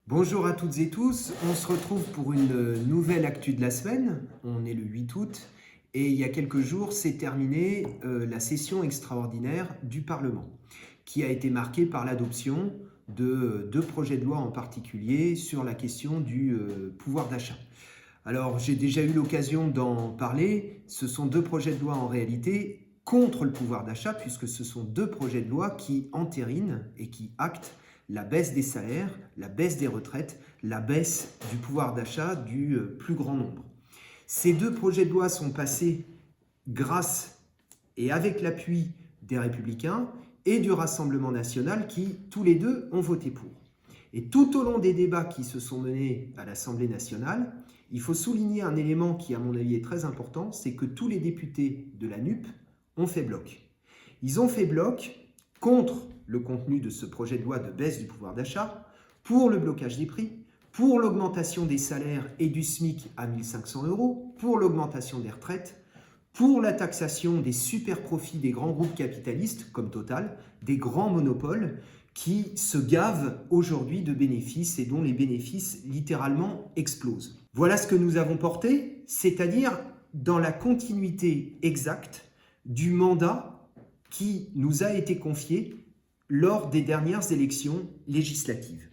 Bonjour à toutes et tous, on se retrouve pour une nouvelle actu de la semaine. On est le 8 août et il y a quelques jours s'est terminée la session extraordinaire du Parlement qui a été marquée par l'adoption de deux projets de loi en particulier sur la question du pouvoir d'achat. Alors j'ai déjà eu l'occasion d'en parler, ce sont deux projets de loi en réalité contre le pouvoir d'achat puisque ce sont deux projets de loi qui entérinent et qui actent la baisse des salaires, la baisse des retraites, la baisse du pouvoir d'achat du plus grand nombre. Ces deux projets de loi sont passés grâce et avec l'appui des Républicains et du Rassemblement national qui, tous les deux, ont voté pour. Et tout au long des débats qui se sont menés à l'Assemblée nationale, il faut souligner un élément qui, à mon avis, est très important, c'est que tous les députés de la NUP ont fait bloc. Ils ont fait bloc contre le contenu de ce projet de loi de baisse du pouvoir d'achat, pour le blocage des prix, pour l'augmentation des salaires et du SMIC à 1 500 €, pour l'augmentation des retraites, pour la taxation des super profits des grands groupes capitalistes comme Total, des grands monopoles qui se gavent aujourd'hui de bénéfices et dont les bénéfices littéralement explosent. Voilà ce que nous avons porté, c'est-à-dire dans la continuité exacte du mandat qui nous a été confié lors des dernières élections législatives.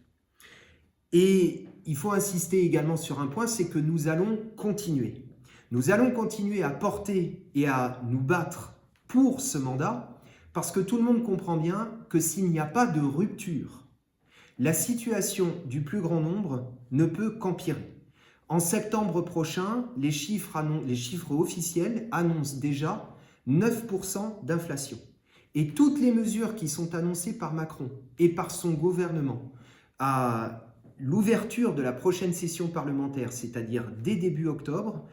Et il faut insister également sur un point, c'est que nous allons continuer. Nous allons continuer à porter et à nous battre pour ce mandat parce que tout le monde comprend bien que s'il n'y a pas de rupture, la situation du plus grand nombre ne peut qu'empirer. En septembre prochain, les chiffres officiels annoncent déjà 9% d'inflation. Et toutes les mesures qui sont annoncées par Macron et par son gouvernement à l'ouverture de la prochaine session parlementaire, c'est-à-dire dès début octobre,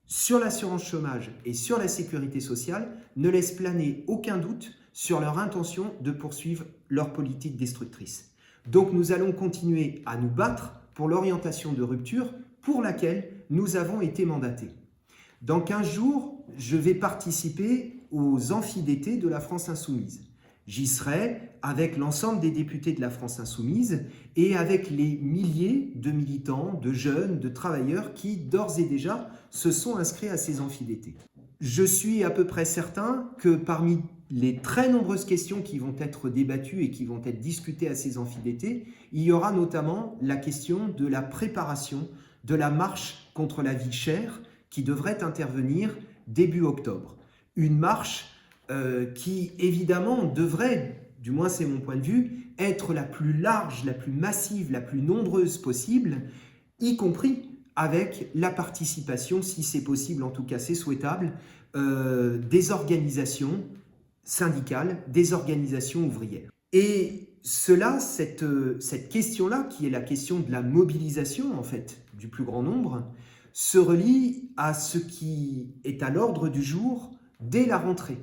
sur l'assurance chômage et sur la sécurité sociale, ne laissent planer aucun doute sur leur intention de poursuivre leur politique destructrice. Donc nous allons continuer à nous battre pour l'orientation de rupture pour laquelle nous avons été mandatés. Dans 15 jours, je vais participer aux amphidétés de la France Insoumise. J'y serai avec l'ensemble des députés de la France Insoumise et avec les milliers de militants, de jeunes, de travailleurs qui, d'ores et déjà, se sont inscrits à ces amphidétés. Je suis à peu près certain que parmi les très nombreuses questions qui vont être débattues et qui vont être discutées à ces amphidétés, il y aura notamment la question de la préparation de la marche contre la vie chère qui devrait intervenir début octobre. Une marche qui, évidemment, devrait, du moins c'est mon point de vue, être la plus large, la plus massive, la plus nombreuse possible, y compris avec la participation, si c'est possible, en tout cas c'est souhaitable, des organisations syndicales, des organisations ouvrières. Et cela, cette question-là, qui est la question de la mobilisation, en fait, du plus grand nombre, se relie à ce qui est à l'ordre du jour dès la rentrée,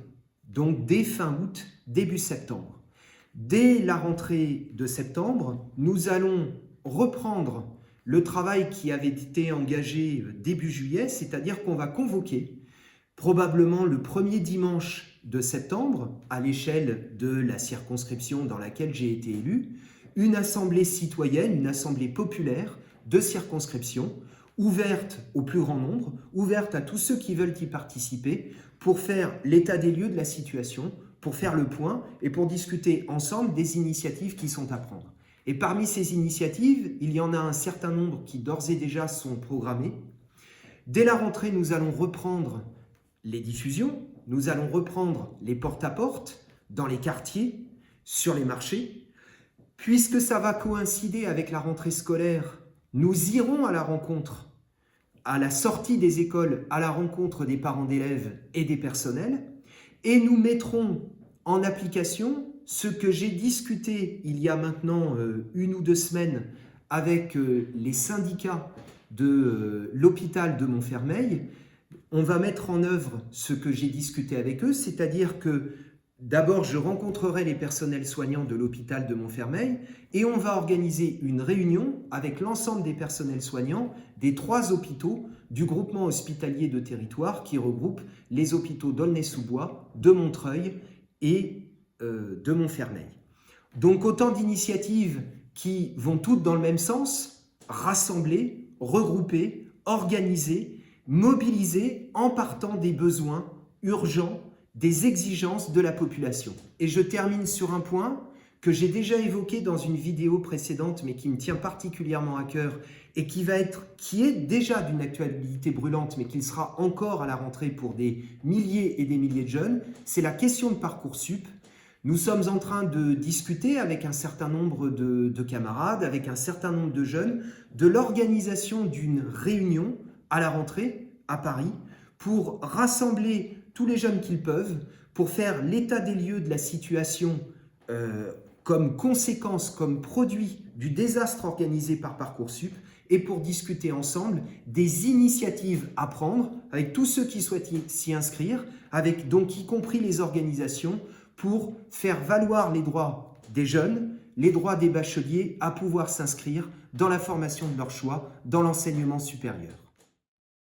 donc dès fin août, début septembre. Dès la rentrée de septembre, nous allons reprendre le travail qui avait été engagé début juillet, c'est-à-dire qu'on va convoquer probablement le premier dimanche de septembre, à l'échelle de la circonscription dans laquelle j'ai été élu, une assemblée citoyenne, une assemblée populaire de circonscription, ouverte au plus grand nombre, ouverte à tous ceux qui veulent y participer, pour faire l'état des lieux de la situation, pour faire le point et pour discuter ensemble des initiatives qui sont à prendre. Et parmi ces initiatives, il y en a un certain nombre qui d'ores et déjà sont programmées. Dès la rentrée, nous allons reprendre les diffusions, nous allons reprendre les porte-à-porte dans les quartiers, sur les marchés. Puisque ça va coïncider avec la rentrée scolaire, nous irons à la rencontre, à la sortie des écoles, à la rencontre des parents d'élèves et des personnels, et nous mettrons en application ce que j'ai discuté il y a maintenant 1 ou 2 semaines avec les syndicats de l'hôpital de Montfermeil. On va mettre en œuvre ce que j'ai discuté avec eux, c'est-à-dire que d'abord, je rencontrerai les personnels soignants de l'hôpital de Montfermeil et on va organiser une réunion avec l'ensemble des personnels soignants des 3 hôpitaux du groupement hospitalier de territoire qui regroupe les hôpitaux d'Aulnay-sous-Bois, de Montreuil et de Montfermeil. Donc autant d'initiatives qui vont toutes dans le même sens, rassembler, regrouper, organiser, mobiliser en partant des besoins urgents, des exigences de la population. Et je termine sur un point que j'ai déjà évoqué dans une vidéo précédente, mais qui me tient particulièrement à cœur et qui est déjà d'une actualité brûlante, mais qui le sera encore à la rentrée pour des milliers et des milliers de jeunes, c'est la question de Parcoursup. Nous sommes en train de discuter avec un certain nombre de camarades, avec un certain nombre de jeunes, de l'organisation d'une réunion à la rentrée à Paris pour rassembler tous les jeunes qu'ils peuvent, pour faire l'état des lieux de la situation comme conséquence, comme produit du désastre organisé par Parcoursup, et pour discuter ensemble des initiatives à prendre avec tous ceux qui souhaitent s'y inscrire, avec donc y compris les organisations, pour faire valoir les droits des jeunes, les droits des bacheliers à pouvoir s'inscrire dans la formation de leur choix, dans l'enseignement supérieur.